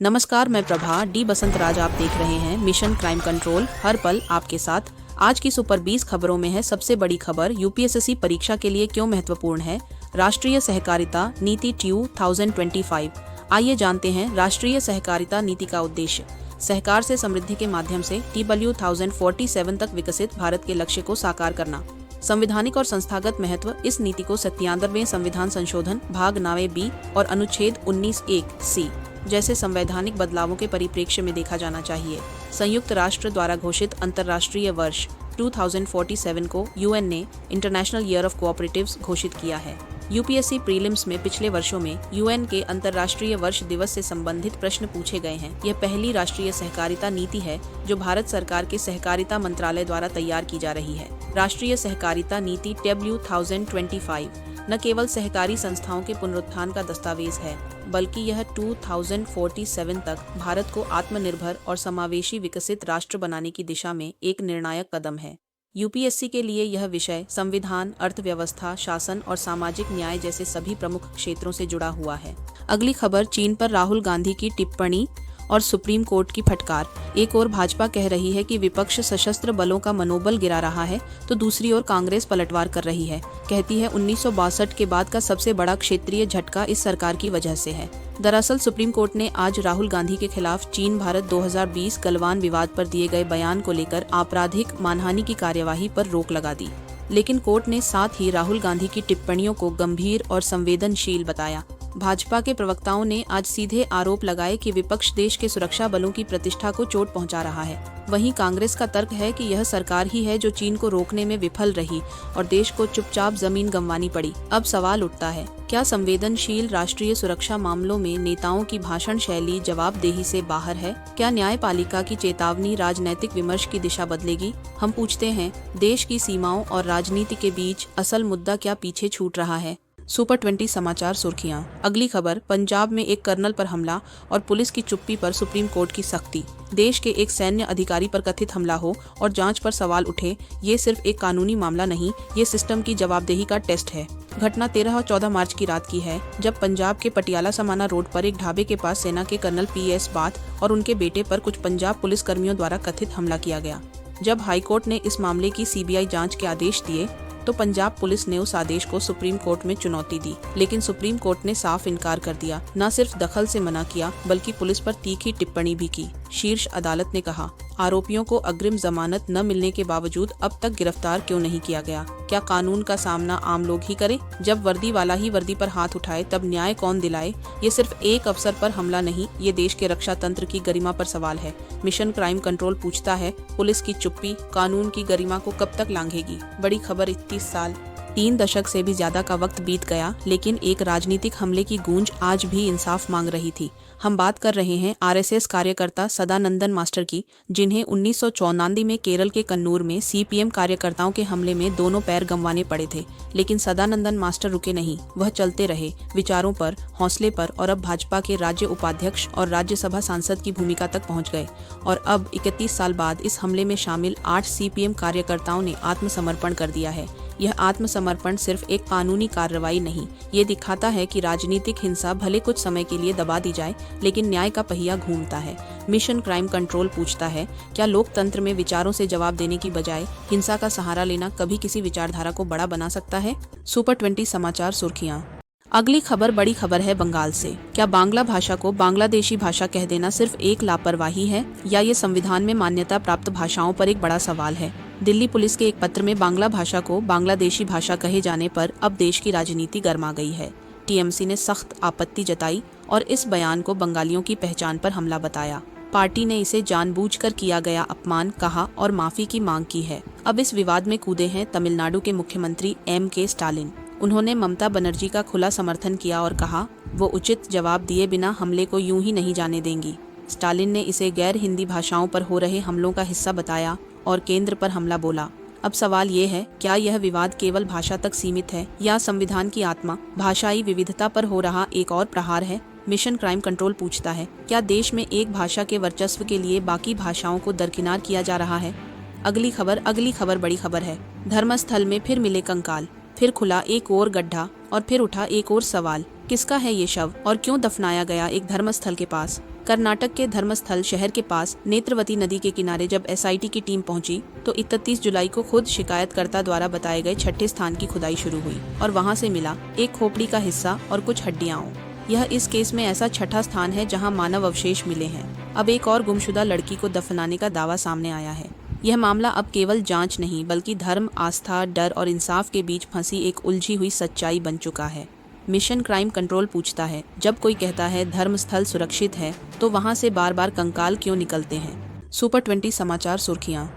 नमस्कार, मैं प्रभा डी बसंतराज। आप देख रहे हैं मिशन क्राइम कंट्रोल, हर पल आपके साथ। आज की सुपर 20 खबरों में है सबसे बड़ी खबर, यूपीएससी परीक्षा के लिए क्यों महत्वपूर्ण है राष्ट्रीय सहकारिता नीति 2025। आइए जानते हैं राष्ट्रीय सहकारिता नीति का उद्देश्य। सहकार से समृद्धि के माध्यम से TW1047 तक विकसित भारत के लक्ष्य को साकार करना। संवैधानिक और संस्थागत महत्व। इस नीति को 97वें संविधान संशोधन भाग 9 B और अनुच्छेद 19(1) C जैसे संवैधानिक बदलावों के परिप्रेक्ष्य में देखा जाना चाहिए। संयुक्त राष्ट्र द्वारा घोषित अंतर्राष्ट्रीय वर्ष 2047 को यूएन ने इंटरनेशनल ईयर ऑफ कोऑपरेटिव्स घोषित किया है। यूपीएससी प्रीलिम्स में पिछले वर्षों में यूएन के अंतर्राष्ट्रीय वर्ष दिवस से संबंधित प्रश्न पूछे गए हैं। यह पहली राष्ट्रीय सहकारिता नीति है जो भारत सरकार के सहकारिता मंत्रालय द्वारा तैयार की जा रही है। राष्ट्रीय सहकारिता नीति TW1025 न केवल सहकारी संस्थाओं के पुनरुत्थान का दस्तावेज है, बल्कि यह 2047 तक भारत को आत्मनिर्भर और समावेशी विकसित राष्ट्र बनाने की दिशा में एक निर्णायक कदम है। यूपीएससी के लिए यह विषय संविधान, अर्थव्यवस्था, शासन और सामाजिक न्याय जैसे सभी प्रमुख क्षेत्रों से जुड़ा हुआ है। अगली खबर, चीन पर राहुल गांधी की टिप्पणी और सुप्रीम कोर्ट की फटकार। एक ओर भाजपा कह रही है कि विपक्ष सशस्त्र बलों का मनोबल गिरा रहा है, तो दूसरी ओर कांग्रेस पलटवार कर रही है। कहती है 1962 के बाद का सबसे बड़ा क्षेत्रीय झटका इस सरकार की वजह से है। दरअसल सुप्रीम कोर्ट ने आज राहुल गांधी के खिलाफ चीन भारत 2020 गलवान विवाद पर दिए गए बयान को लेकर आपराधिक मानहानि की कार्यवाही पर रोक लगा दी। लेकिन कोर्ट ने साथ ही राहुल गांधी की टिप्पणियों को गंभीर और संवेदनशील बताया। भाजपा के प्रवक्ताओं ने आज सीधे आरोप लगाए कि विपक्ष देश के सुरक्षा बलों की प्रतिष्ठा को चोट पहुंचा रहा है। वहीं कांग्रेस का तर्क है कि यह सरकार ही है जो चीन को रोकने में विफल रही और देश को चुपचाप जमीन गंवानी पड़ी। अब सवाल उठता है, क्या संवेदनशील राष्ट्रीय सुरक्षा मामलों में नेताओं की भाषण शैली जवाबदेही से बाहर है? क्या न्यायपालिका की चेतावनी राजनैतिक विमर्श की दिशा बदलेगी? हम पूछते हैं, देश की सीमाओं और राजनीति के बीच असल मुद्दा क्या पीछे छूट रहा है? सुपर 20 समाचार सुर्खियां। अगली खबर, पंजाब में एक कर्नल पर हमला और पुलिस की चुप्पी पर सुप्रीम कोर्ट की सख्ती। देश के एक सैन्य अधिकारी पर कथित हमला हो और जांच पर सवाल उठे, ये सिर्फ एक कानूनी मामला नहीं, ये सिस्टम की जवाबदेही का टेस्ट है। घटना 13 और 14 मार्च की रात की है, जब पंजाब के पटियाला समाना रोड पर एक ढाबे के पास सेना के कर्नल PS बाथ और उनके बेटे पर कुछ पंजाब पुलिस कर्मियों द्वारा कथित हमला किया गया। जब हाईकोर्ट ने इस मामले की CBI जांच के आदेश दिए तो पंजाब पुलिस ने उस आदेश को सुप्रीम कोर्ट में चुनौती दी, लेकिन सुप्रीम कोर्ट ने साफ इनकार कर दिया। न सिर्फ दखल से मना किया, बल्कि पुलिस पर तीखी टिप्पणी भी की। शीर्ष अदालत ने कहा, आरोपियों को अग्रिम जमानत न मिलने के बावजूद अब तक गिरफ्तार क्यों नहीं किया गया? क्या कानून का सामना आम लोग ही करें? जब वर्दी वाला ही वर्दी पर हाथ उठाए तब न्याय कौन दिलाए? ये सिर्फ एक अफसर पर हमला नहीं, ये देश के रक्षा तंत्र की गरिमा पर सवाल है। मिशन क्राइम कंट्रोल पूछता है, पुलिस की चुप्पी कानून की गरिमा को कब तक लांघेगी? बड़ी खबर, 31 साल 3 दशक से भी ज्यादा का वक्त बीत गया, लेकिन एक राजनीतिक हमले की गूंज आज भी इंसाफ मांग रही थी। हम बात कर रहे हैं RSS कार्यकर्ता सदानंदन मास्टर की, जिन्हें 1994 में केरल के कन्नूर में CPM कार्यकर्ताओं के हमले में दोनों पैर गंवाने पड़े थे। लेकिन सदानंदन मास्टर रुके नहीं, वह चलते रहे, विचारों पर, हौसले पर, और अब भाजपा के राज्य उपाध्यक्ष और राज्यसभा सांसद की भूमिका तक पहुंच गए। और अब 31 साल बाद इस हमले में शामिल 8 CPM कार्यकर्ताओं ने आत्मसमर्पण कर दिया है। यह आत्मसमर्पण सिर्फ एक कानूनी कार्रवाई नहीं, ये दिखाता है कि राजनीतिक हिंसा भले कुछ समय के लिए दबा दी जाए, लेकिन न्याय का पहिया घूमता है। मिशन क्राइम कंट्रोल पूछता है, क्या लोकतंत्र में विचारों से जवाब देने की बजाय हिंसा का सहारा लेना कभी किसी विचारधारा को बड़ा बना सकता है? सुपर 20 समाचार सुर्खियां। अगली खबर बड़ी खबर है बंगाल से। क्या बांग्ला भाषा को बांग्लादेशी भाषा कह देना सिर्फ एक लापरवाही है, या ये संविधान में मान्यता प्राप्त भाषाओं पर एक बड़ा सवाल है? दिल्ली पुलिस के एक पत्र में बांग्ला भाषा को बांग्लादेशी भाषा कहे जाने पर अब देश की राजनीति गर्मा गई है। TMC ने सख्त आपत्ति जताई और इस बयान को बंगालियों की पहचान पर हमला बताया। पार्टी ने इसे जानबूझकर किया गया अपमान कहा और माफी की मांग की है। अब इस विवाद में कूदे हैं तमिलनाडु के मुख्यमंत्री MK स्टालिन। उन्होंने ममता बनर्जी का खुला समर्थन किया और कहा, वो उचित जवाब दिए बिना हमले को यूं ही नहीं जाने देंगी। स्टालिन ने इसे गैर हिंदी भाषाओं पर हो रहे हमलों का हिस्सा बताया और केंद्र पर हमला बोला। अब सवाल ये है, क्या यह विवाद केवल भाषा तक सीमित है या संविधान की आत्मा, भाषाई विविधता पर हो रहा एक और प्रहार है? मिशन क्राइम कंट्रोल पूछता है, क्या देश में एक भाषा के वर्चस्व के लिए बाकी भाषाओं को दरकिनार किया जा रहा है? अगली खबर बड़ी खबर है। धर्मस्थल में फिर मिले कंकाल, फिर खुला एक और गड्ढा और फिर उठा एक और सवाल। किसका है ये शव और क्यों दफनाया गया एक धर्मस्थल के पास? कर्नाटक के धर्मस्थल शहर के पास नेत्रवती नदी के किनारे जब एसआईटी की टीम पहुंची तो 31 जुलाई को खुद शिकायतकर्ता द्वारा बताए गए छठे स्थान की खुदाई शुरू हुई और वहां से मिला एक खोपड़ी का हिस्सा और कुछ हड्डियां। यह इस केस में ऐसा छठा स्थान है जहां मानव अवशेष मिले हैं। अब एक और गुमशुदा लड़की को दफनाने का दावा सामने आया है। यह मामला अब केवल जांच नहीं बल्कि धर्म, आस्था, डर और इंसाफ के बीच फंसी एक उलझी हुई सच्चाई बन चुका है। मिशन क्राइम कंट्रोल पूछता है, जब कोई कहता है धर्मस्थल सुरक्षित है तो वहां से बार बार कंकाल क्यों निकलते हैं? सुपर 20 समाचार सुर्खियां।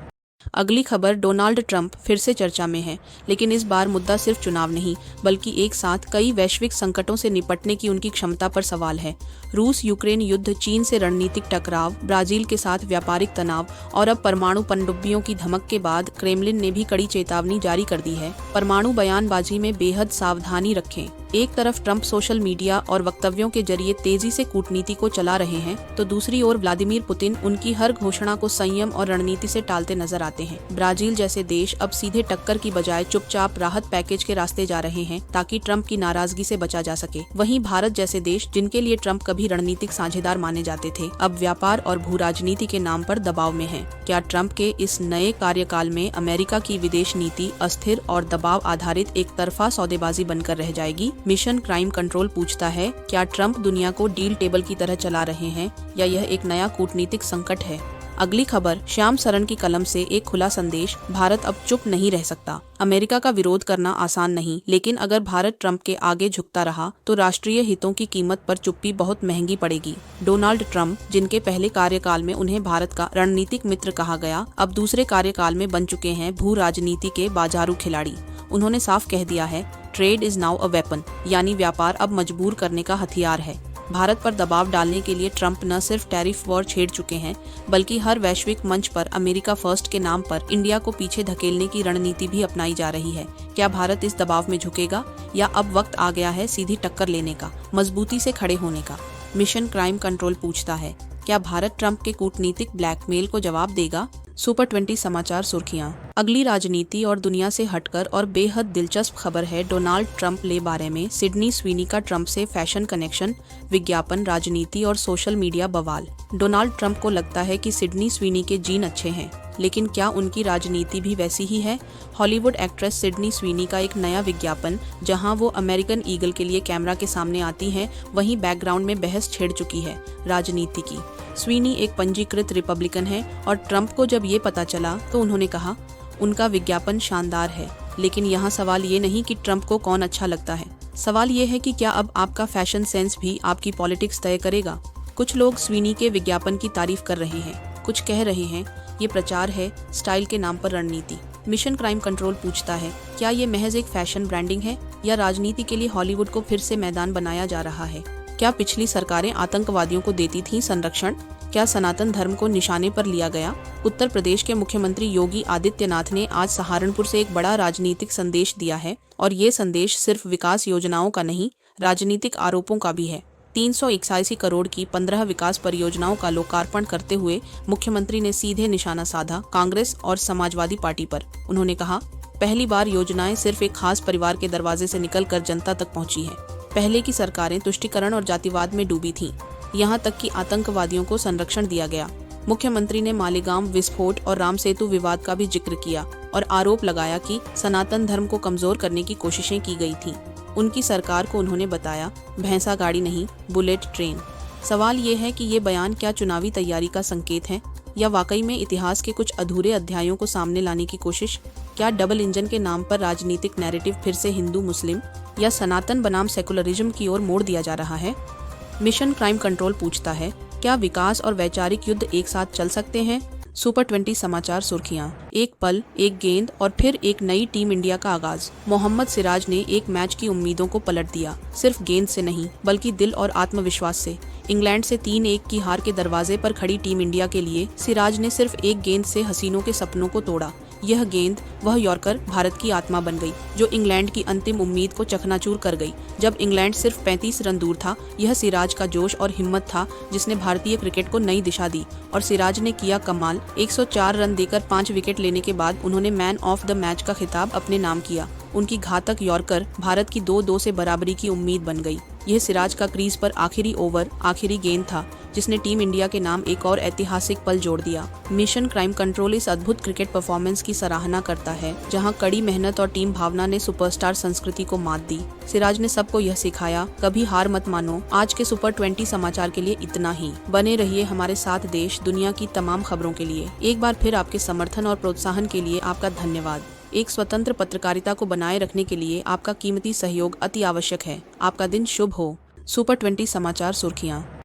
अगली खबर, डोनाल्ड ट्रंप फिर से चर्चा में है, लेकिन इस बार मुद्दा सिर्फ चुनाव नहीं बल्कि एक साथ कई वैश्विक संकटों से निपटने की उनकी क्षमता पर सवाल है। रूस यूक्रेन युद्ध, चीन से रणनीतिक टकराव, ब्राजील के साथ व्यापारिक तनाव और अब परमाणु पनडुब्बियों की धमक के बाद क्रेमलिन ने भी कड़ी चेतावनी जारी कर दी है। परमाणु बयानबाजी में बेहद सावधानी रखें। एक तरफ ट्रंप सोशल मीडिया और वक्तव्यों के जरिए तेजी से कूटनीति को चला रहे हैं तो दूसरी ओर व्लादिमीर पुतिन उनकी हर घोषणा को संयम और रणनीति से टालते नजर आते हैं। ब्राजील जैसे देश अब सीधे टक्कर की बजाय चुपचाप राहत पैकेज के रास्ते जा रहे हैं ताकि ट्रंप की नाराजगी से बचा जा सके। वहीं भारत जैसे देश, जिनके लिए ट्रंप कभी रणनीतिक साझेदार माने जाते थे, अब व्यापार और भू राजनीति के नाम पर दबाव में है। क्या ट्रंप के इस नए कार्यकाल में अमेरिका की विदेश नीति अस्थिर और दबाव आधारित एक तरफा सौदेबाजी बनकर रह जाएगी? मिशन क्राइम कंट्रोल पूछता है, क्या ट्रंप दुनिया को डील टेबल की तरह चला रहे हैं या यह एक नया कूटनीतिक संकट है? अगली खबर, श्याम सरन की कलम से एक खुला संदेश, भारत अब चुप नहीं रह सकता। अमेरिका का विरोध करना आसान नहीं, लेकिन अगर भारत ट्रंप के आगे झुकता रहा तो राष्ट्रीय हितों की कीमत पर चुप्पी बहुत महंगी पड़ेगी। डोनाल्ड ट्रंप, जिनके पहले कार्यकाल में उन्हें भारत का रणनीतिक मित्र कहा गया, अब दूसरे कार्यकाल में बन चुके हैं भू राजनीति के बाजारू खिलाड़ी। उन्होंने साफ कह दिया है, trade is now a weapon, यानी व्यापार अब मजबूर करने का हथियार है। भारत पर दबाव डालने के लिए ट्रंप न सिर्फ टैरिफ वॉर छेड़ चुके हैं बल्कि हर वैश्विक मंच पर अमेरिका फर्स्ट के नाम पर इंडिया को पीछे धकेलने की रणनीति भी अपनाई जा रही है। क्या भारत इस दबाव में झुकेगा या अब वक्त आ गया है सीधी टक्कर लेने का, मजबूती से खड़े होने का? मिशन क्राइम कंट्रोल पूछता है, क्या भारत ट्रंप के कूटनीतिक ब्लैकमेल को जवाब देगा? सुपर 20 समाचार सुर्खियां। अगली राजनीति और दुनिया से हटकर और बेहद दिलचस्प खबर है डोनाल्ड ट्रंप ले बारे में। सिडनी स्वीनी का ट्रंप से फैशन कनेक्शन, विज्ञापन, राजनीति और सोशल मीडिया बवाल। डोनाल्ड ट्रंप को लगता है कि सिडनी स्वीनी के जीन अच्छे हैं, लेकिन क्या उनकी राजनीति भी वैसी ही है? हॉलीवुड एक्ट्रेस सिडनी स्वीनी का एक नया विज्ञापन, जहां वो अमेरिकन ईगल के लिए कैमरा के सामने आती हैं, वहीं बैकग्राउंड में बहस छेड़ चुकी है राजनीति की। स्वीनी एक पंजीकृत रिपब्लिकन है और ट्रंप को जब ये पता चला तो उन्होंने कहा, उनका विज्ञापन शानदार है। लेकिन यहाँ सवाल ये नहीं कि ट्रंप को कौन अच्छा लगता है, सवाल ये है कि क्या अब आपका फैशन सेंस भी आपकी पॉलिटिक्स तय करेगा? कुछ लोग स्वीनी के विज्ञापन की तारीफ कर रहे हैं, कुछ कह रहे हैं ये प्रचार है, स्टाइल के नाम पर रणनीति। मिशन क्राइम कंट्रोल पूछता है, क्या ये महज एक फैशन ब्रांडिंग है या राजनीति के लिए हॉलीवुड को फिर से मैदान बनाया जा रहा है? क्या पिछली सरकारें आतंकवादियों को देती थीं संरक्षण? क्या सनातन धर्म को निशाने पर लिया गया? उत्तर प्रदेश के मुख्यमंत्री योगी आदित्यनाथ ने आज सहारनपुर से एक बड़ा राजनीतिक संदेश दिया है और ये संदेश सिर्फ विकास योजनाओं का नहीं, राजनीतिक आरोपों का भी है। 381 करोड़ की 15 विकास परियोजनाओं का लोकार्पण करते हुए मुख्यमंत्री ने सीधे निशाना साधा कांग्रेस और समाजवादी पार्टी पर। उन्होंने कहा, पहली बार योजनाएं सिर्फ एक खास परिवार के दरवाजे से निकलकर जनता तक पहुंची है। पहले की सरकारें तुष्टीकरण और जातिवाद में डूबी थीं, यहाँ तक कि आतंकवादियों को संरक्षण दिया गया। मुख्यमंत्री ने मालेगांव विस्फोट और राम सेतु विवाद का भी जिक्र किया और आरोप लगाया कि सनातन धर्म को कमजोर करने की कोशिशें की गई थीं। उनकी सरकार को उन्होंने बताया भैंसा गाड़ी नहीं, बुलेट ट्रेन। सवाल ये है कि ये बयान क्या चुनावी तैयारी का संकेत है या वाकई में इतिहास के कुछ अधूरे अध्यायों को सामने लाने की कोशिश? क्या डबल इंजन के नाम पर राजनीतिक नैरेटिव फिर से हिंदू मुस्लिम या सनातन बनाम सेकुलरिज्म की ओर मोड़ दिया जा रहा है? मिशन क्राइम कंट्रोल पूछता है, क्या विकास और वैचारिक युद्ध एक साथ चल सकते हैं? सुपर 20 समाचार सुर्खियां। एक पल, एक गेंद और फिर एक नई टीम इंडिया का आगाज। मोहम्मद सिराज ने एक मैच की उम्मीदों को पलट दिया, सिर्फ गेंद से नहीं बल्कि दिल और आत्मविश्वास से। इंग्लैंड से 3-1 की हार के दरवाजे पर खड़ी टीम इंडिया के लिए सिराज ने सिर्फ एक गेंद से हसीनों के सपनों को तोड़ा। यह गेंद, वह यॉर्कर, भारत की आत्मा बन गई, जो इंग्लैंड की अंतिम उम्मीद को चकनाचूर कर गई। जब इंग्लैंड सिर्फ 35 रन दूर था, यह सिराज का जोश और हिम्मत था जिसने भारतीय क्रिकेट को नई दिशा दी। और सिराज ने किया कमाल। 104 रन देकर 5 विकेट लेने के बाद उन्होंने मैन ऑफ द मैच का खिताब अपने नाम किया। उनकी घातक यॉर्कर भारत की 2-2 से बराबरी की उम्मीद बन गई। यह सिराज का क्रीज पर आखिरी ओवर, आखिरी गेंद था जिसने टीम इंडिया के नाम एक और ऐतिहासिक पल जोड़ दिया। मिशन क्राइम कंट्रोल इस अद्भुत क्रिकेट परफॉर्मेंस की सराहना करता है, जहां कड़ी मेहनत और टीम भावना ने सुपरस्टार संस्कृति को मात दी। सिराज ने सबको यह सिखाया, कभी हार मत मानो। आज के सुपर 20 समाचार के लिए इतना ही। बने रहिए हमारे साथ देश दुनिया की तमाम खबरों के लिए। एक बार फिर आपके समर्थन और प्रोत्साहन के लिए आपका धन्यवाद। एक स्वतंत्र पत्रकारिता को बनाए रखने के लिए आपका कीमती सहयोग अति आवश्यक है। आपका दिन शुभ हो। सुपर 20 समाचार सुर्खियां।